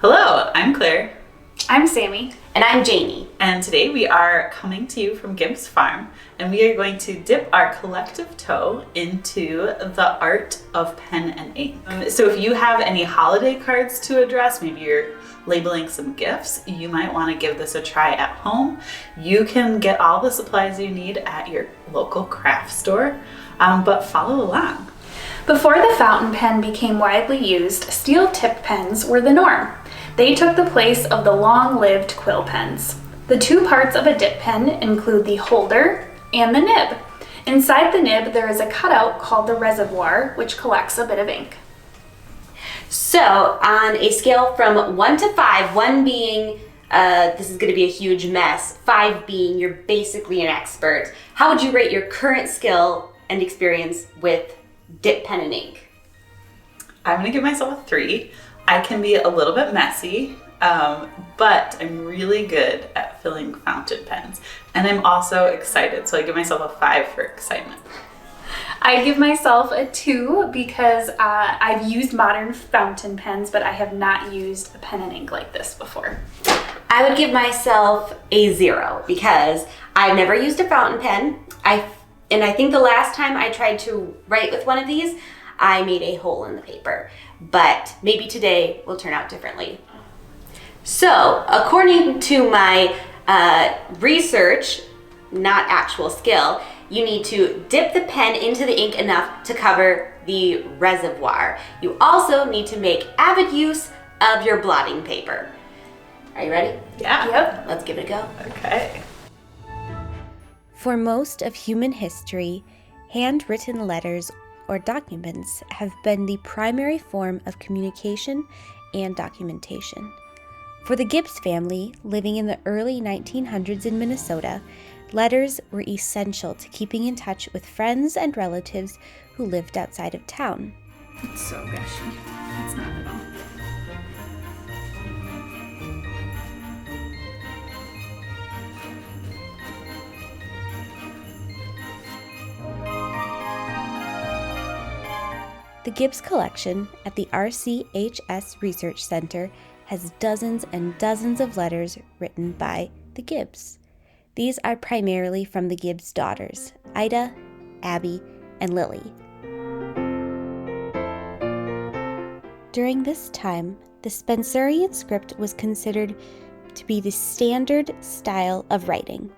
Hello, I'm Claire. I'm Sammy. And I'm Jamie. And today we are coming to you from Gibbs Farm, and we are going to dip our collective toe into the art of pen and ink. So if you have any holiday cards to address, maybe you're labeling some gifts, you might want to give this a try at home. You can get all the supplies you need at your local craft store, but follow along. Before the fountain pen became widely used, steel tip pens were the norm. They took the place of the long-lived quill pens. The two parts of a dip pen include the holder and the nib. Inside the nib, there is a cutout called the reservoir, which collects a bit of ink. So, on a scale from 1 to 5, 1 being, this is going to be a huge mess, 5 being you're basically an expert, how would you rate your current skill and experience with dip pen and ink? I'm going to give myself a 3. I can be a little bit messy, but I'm really good at filling fountain pens. And I'm also excited, so I give myself a 5 for excitement. I give myself a 2 because I've used modern fountain pens, but I have not used a pen and ink like this before. I would give myself a 0 because I've never used a fountain pen. And I think the last time I tried to write with one of these, I made a hole in the paper. But maybe today will turn out differently. So, according to my research, not actual skill, you need to dip the pen into the ink enough to cover the reservoir. You also need to make avid use of your blotting paper. Are you ready? Yeah. Yep. Let's give it a go. Okay. For most of human history, handwritten letters or documents have been the primary form of communication and documentation. For the Gibbs family, living in the early 1900s in Minnesota, letters were essential to keeping in touch with friends and relatives who lived outside of town. It's so gushy. It's not at all. The Gibbs collection at the RCHS Research Center has dozens and dozens of letters written by the Gibbs. These are primarily from the Gibbs daughters, Ida, Abby, and Lily. During this time, the Spenserian script was considered to be the standard style of writing.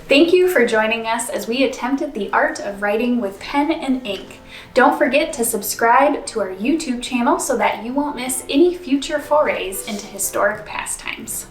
Thank you for joining us as we attempted the art of writing with pen and ink. Don't forget to subscribe to our YouTube channel so that you won't miss any future forays into historic pastimes.